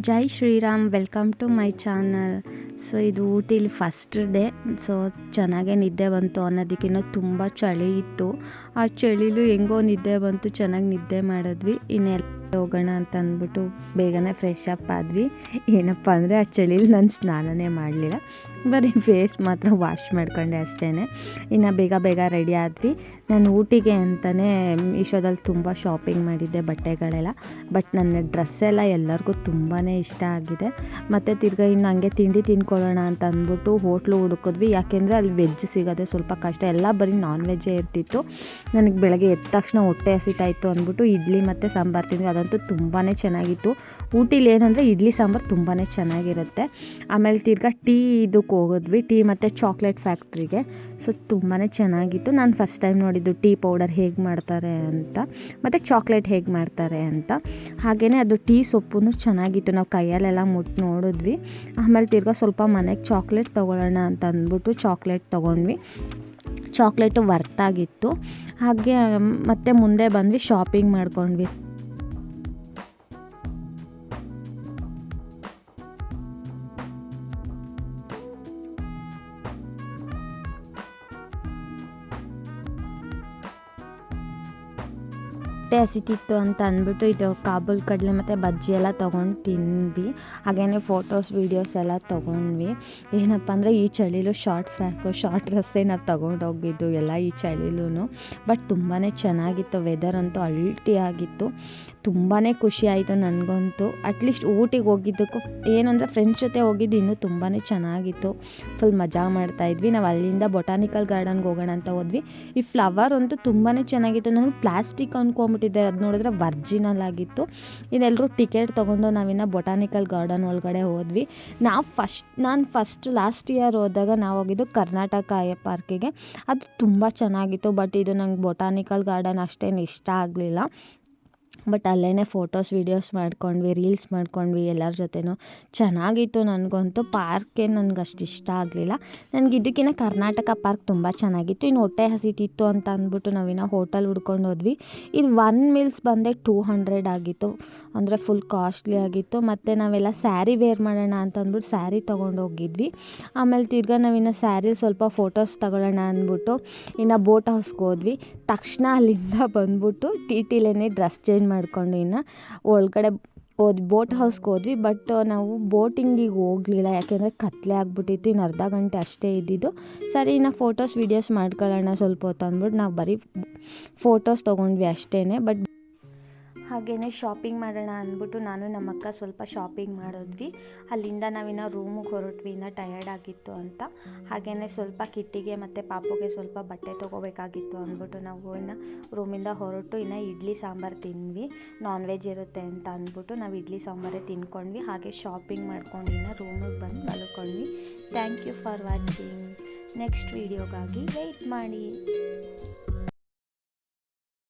Jai Shriram, welcome to my channel. So ಇದು ಊಟಿಲಿ first day. So ಚೆನ್ನಾಗೇ ನಿದ್ದೆ ಬಂತು ಅನ್ನೋದಕ್ಕಿಂತ ತುಂಬ ಚಳಿ ಇತ್ತು. ಆ ಚಳಿಲೂ ಹೆಂಗೋ ನಿದ್ದೆ ಬಂತು, ಚೆನ್ನಾಗಿ ನಿದ್ದೆ ಮಾಡಿದ್ವಿ. ಇನ್ನೆಲ್ಲ ಹೋಗೋಣ ಅಂತ ಅಂದ್ಬಿಟ್ಟು ಬೇಗನೆ ಫ್ರೆಶ್ ಅಪ್ ಆದ್ವಿ. ಏನಪ್ಪ ಅಂದರೆ ಆ ಚಳಿಲಿ ನಾನು ಸ್ನಾನನೇ ಮಾಡಲಿಲ್ಲ, ಬರೀ ಫೇಸ್ ಮಾತ್ರ ವಾಶ್ ಮಾಡ್ಕೊಂಡೆ ಅಷ್ಟೇ. ಇನ್ನು ಬೇಗ ರೆಡಿ ಆದ್ವಿ. ನಾನು ಊಟಿಗೆ ಅಂತಲೇ ಮೀಶೋದಲ್ಲಿ ತುಂಬ ಶಾಪಿಂಗ್ ಮಾಡಿದ್ದೆ ಬಟ್ಟೆಗಳೆಲ್ಲ. ಬಟ್ ನನ್ನ ಡ್ರೆಸ್ಸೆಲ್ಲ ಎಲ್ಲರಿಗೂ ತುಂಬಾ ಇಷ್ಟ ಆಗಿದೆ. ಮತ್ತು ತಿರ್ಗಾ ಇನ್ನು ಹಂಗೆ ತಿಂಡಿ ತಿನ್ಕೊಳ್ಳೋಣ ಅಂತ ಅಂದ್ಬಿಟ್ಟು ಹೋಟ್ಲು ಹುಡುಕಿದ್ವಿ. ಯಾಕೆಂದರೆ ಅಲ್ಲಿ ವೆಜ್ ಸಿಗೋದೆ ಸ್ವಲ್ಪ ಕಷ್ಟ, ಎಲ್ಲ ಬರೀ ನಾನ್ ವೆಜ್ಜೇ ಇರ್ತಿತ್ತು. ನನಗೆ ಬೆಳಗ್ಗೆ ಎದ್ದ ತಕ್ಷಣ ಹೊಟ್ಟೆ ಹಸಿತಾಯಿತ್ತು ಅಂದ್ಬಿಟ್ಟು ಇಡ್ಲಿ ಮತ್ತು ಸಾಂಬಾರು ತಿಂದ್ವಿ. ಅದಂತೂ ತುಂಬಾ ಚೆನ್ನಾಗಿತ್ತು. ಊಟಿಲಿ ಏನಂದರೆ ಇಡ್ಲಿ ಸಾಂಬಾರು ತುಂಬಾ ಚೆನ್ನಾಗಿರುತ್ತೆ. ಆಮೇಲೆ ತಿರ್ಗಾ ಟೀ ಇದಕ್ಕೆ ಹೋಗಿದ್ವಿ, ಟೀ ಮತ್ತು ಚಾಕ್ಲೇಟ್ ಫ್ಯಾಕ್ಟ್ರಿಗೆ. ಸೊ ತುಂಬಾ ಚೆನ್ನಾಗಿತ್ತು. ನಾನು ಫಸ್ಟ್ ಟೈಮ್ ನೋಡಿದ್ದು ಟೀ ಪೌಡರ್ ಹೇಗೆ ಮಾಡ್ತಾರೆ ಅಂತ, ಮತ್ತು ಚಾಕ್ಲೇಟ್ ಹೇಗೆ ಮಾಡ್ತಾರೆ ಅಂತ. ಹಾಗೆಯೇ ಅದು ಟೀ ಸೊಪ್ಪು ಚೆನ್ನಾಗಿತ್ತು. ನಾವು ಕೈಯಲ್ಲೆಲ್ಲ ಮುಟ್ಟು ನೋಡಿದ್ವಿ. ಆಮೇಲೆ ತಿರ್ಗಾ ಸ್ವಲ್ಪ ಮನೆಗೆ ಚಾಕ್ಲೇಟ್ ತೊಗೊಳ್ಳೋಣ ಅಂತ ಅಂದ್ಬಿಟ್ಟು ಚಾಕ್ಲೇಟ್ ತೊಗೊಂಡ್ವಿ. ಚಾಕ್ಲೇಟು ವರ್ತಾಗಿತ್ತು. ಹಾಗೆ ಮತ್ತೆ ಮುಂದೆ ಬಂದ್ವಿ, ಶಾಪಿಂಗ್ ಮಾಡ್ಕೊಂಡ್ವಿ. ಹೊಟ್ಟೆ ಹಸಿತಿತ್ತು ಅಂತ ಅಂದ್ಬಿಟ್ಟು ಇದು ಕಾಬೂಲ್ ಕಡಲೆ ಮತ್ತು ಬಜ್ಜಿ ಎಲ್ಲ ತೊಗೊಂಡು ತಿಂದ್ವಿ. ಹಾಗೆಯೇ ಫೋಟೋಸ್ ವೀಡಿಯೋಸ್ ಎಲ್ಲ ತೊಗೊಂಡ್ವಿ. ಏನಪ್ಪ ಅಂದರೆ ಈ ಚಳಿಲೂ ಶಾರ್ಟ್ ಫ್ರಾಕು, ಶಾರ್ಟ್ ಡ್ರೆಸ್ಸೇ ನಾವು ತೊಗೊಂಡೋಗಿದ್ದು ಎಲ್ಲ ಈ ಚಳಿಲೂ. ಬಟ್ ತುಂಬಾ ಚೆನ್ನಾಗಿತ್ತು. ವೆದರ್ ಅಂತೂ ಅಲ್ಟಿ ಆಗಿತ್ತು. ತುಂಬಾ ಖುಷಿ ಆಯಿತು ನನಗಂತೂ. ಅಟ್ಲೀಸ್ಟ್ ಊಟಿಗೆ ಹೋಗಿದ್ದಕ್ಕೂ ಏನಂದರೆ ಫ್ರೆಂಡ್ಸ್ ಜೊತೆ ಹೋಗಿದ್ದು ಇನ್ನೂ ತುಂಬಾ ಚೆನ್ನಾಗಿತ್ತು. ಫುಲ್ ಮಜಾ ಮಾಡ್ತಾಯಿದ್ವಿ. ನಾವು ಅಲ್ಲಿಂದ ಬೊಟಾನಿಕಲ್ ಗಾರ್ಡನ್ಗೆ ಹೋಗೋಣ ಅಂತ ಹೋದ್ವಿ. ಈ ಫ್ಲವರ್ ಅಂತೂ ತುಂಬಾ ಚೆನ್ನಾಗಿತ್ತು. ನನಗೆ ಪ್ಲಾಸ್ಟಿಕ್ ಅಂದ್ಕೊಂಬಿಟ್ಟಿದ್ದೆ, ಅದು ನೋಡಿದ್ರೆ ವರ್ಜಿನಲ್ ಆಗಿತ್ತು. ಇದೆಲ್ಲರೂ ಟಿಕೆಟ್ ತೊಗೊಂಡು ನಾವಿನ್ನು ಬೊಟಾನಿಕಲ್ ಗಾರ್ಡನ್ ಒಳಗಡೆ ಹೋದ್ವಿ. ನಾನು ಫಸ್ಟ್ ಲಾಸ್ಟ್ ಇಯರ್ ಹೋದಾಗ ನಾವು ಹೋಗಿದ್ದು ಕರ್ನಾಟಕ ಪಾರ್ಕಿಗೆ. ಅದು ತುಂಬ ಚೆನ್ನಾಗಿತ್ತು. ಬಟ್ ಇದು ನಂಗೆ ಬೊಟಾನಿಕಲ್ ಗಾರ್ಡನ್ ಅಷ್ಟೇನು ಇಷ್ಟ ಆಗಲಿಲ್ಲ. ಬಟ್ ಅಲ್ಲೇ ಫೋಟೋಸ್ ವೀಡಿಯೋಸ್ ಮಾಡ್ಕೊಂಡ್ವಿ, ರೀಲ್ಸ್ ಮಾಡ್ಕೊಂಡ್ವಿ ಎಲ್ಲರ ಜೊತೆನೂ. ಚೆನ್ನಾಗಿತ್ತು. ನನಗಂತೂ ಪಾರ್ಕೇನು ನನಗೆ ಅಷ್ಟು ಇಷ್ಟ ಆಗಲಿಲ್ಲ. ನನಗೆ ಇದಕ್ಕಿಂತ ಕರ್ನಾಟಕ ಪಾರ್ಕ್ ತುಂಬ ಚೆನ್ನಾಗಿತ್ತು. ಇನ್ನು ಹೊಟ್ಟೆ ಹಸಿತಿತ್ತು ಅಂತ ಅಂದ್ಬಿಟ್ಟು ನಾವಿನ್ನು ಹೋಟೆಲ್ ಹುಡ್ಕೊಂಡು ಹೋದ್ವಿ. ಇದು 1 ಮೀಲ್ಸ್ ಬಂದೆ 200 ಆಗಿತ್ತು, ಅಂದರೆ ಫುಲ್ ಕಾಸ್ಟ್ಲಿ ಆಗಿತ್ತು. ಮತ್ತು ನಾವೆಲ್ಲ ಸ್ಯಾರಿ ವೇರ್ ಮಾಡೋಣ ಅಂತ ಅಂದ್ಬಿಟ್ಟು ಸ್ಯಾರಿ ತೊಗೊಂಡು ಹೋಗಿದ್ವಿ. ಆಮೇಲೆ ತಿರ್ಗಾ ನಾವಿನ್ನು ಸ್ಯಾರಿ ಸ್ವಲ್ಪ ಫೋಟೋಸ್ ತಗೊಳ್ಳೋಣ ಅಂದ್ಬಿಟ್ಟು ಇನ್ನು ಬೋಟ್ ಹೌಸ್ಗೆ ಹೋದ್ವಿ. ತಕ್ಷಣ ಅಲ್ಲಿಂದ ಬಂದ್ಬಿಟ್ಟು ಟಿಲೇನೇ ಡ್ರೆಸ್ ಚೇಂಜ್ ಮಾಡ್ಕೊಂಡು ಇನ್ನು ಒಳಗಡೆ ಬೋಟ್ ಹೌಸ್ಗೆ ಹೋದ್ವಿ. ಬಟ್ ನಾವು ಬೋಟಿಂಗಿಗೆ ಹೋಗಲಿಲ್ಲ, ಯಾಕೆಂದರೆ ಕತ್ಲೆ ಆಗಿಬಿಟ್ಟಿತ್ತು. ಇನ್ನು ಅರ್ಧ ಗಂಟೆ ಅಷ್ಟೇ ಇದ್ದಿದ್ದು. ಸರಿ ಇನ್ನು ಫೋಟೋಸ್ ವೀಡಿಯೋಸ್ ಮಾಡ್ಕೊಳ್ಳೋಣ ಸ್ವಲ್ಪ ಹೊತ್ತು ಅಂದ್ಬಿಟ್ಟು ನಾವು ಬರೀ ಫೋಟೋಸ್ ತೊಗೊಂಡ್ವಿ ಅಷ್ಟೇ. ಬಟ್ ಹಾಗೆಯೇ ಶಾಪಿಂಗ್ ಮಾಡೋಣ ಅಂದ್ಬಿಟ್ಟು ನಾನು ನಮ್ಮ ಅಕ್ಕ ಸ್ವಲ್ಪ ಶಾಪಿಂಗ್ ಮಾಡಿದ್ವಿ. ಅಲ್ಲಿಂದ ನಾವಿನ್ನು ರೂಮಿಗೆ ಹೊರಟ್ವಿ, ಇನ್ನು ಟಯರ್ಡ್ ಆಗಿತ್ತು ಅಂತ. ಹಾಗೆಯೇ ಸ್ವಲ್ಪ ಕಿಟ್ಟಿಗೆ ಮತ್ತು ಪಾಪುಗೆ ಸ್ವಲ್ಪ ಬಟ್ಟೆ ತೊಗೋಬೇಕಾಗಿತ್ತು ಅಂದ್ಬಿಟ್ಟು ನಾವು ಇನ್ನು ರೂಮಿಂದ ಹೊರಟು ಇನ್ನು ಇಡ್ಲಿ ಸಾಂಬಾರು ತಿಂದ್ವಿ. ನಾನ್ ವೆಜ್ ಇರುತ್ತೆ ಅಂತ ಅಂದ್ಬಿಟ್ಟು ನಾವು ಇಡ್ಲಿ ಸಾಂಬಾರೇ ತಿನ್ಕೊಂಡ್ವಿ. ಹಾಗೆ ಶಾಪಿಂಗ್ ಮಾಡ್ಕೊಂಡು ಇನ್ನು ರೂಮಿಗೆ ಬಂದು ಮಲ್ಕೊಂಡ್ವಿ. Thank you for watching. Next ವೀಡಿಯೋಗಾಗಿ ವೆಯ್ಟ್ ಮಾಡಿ.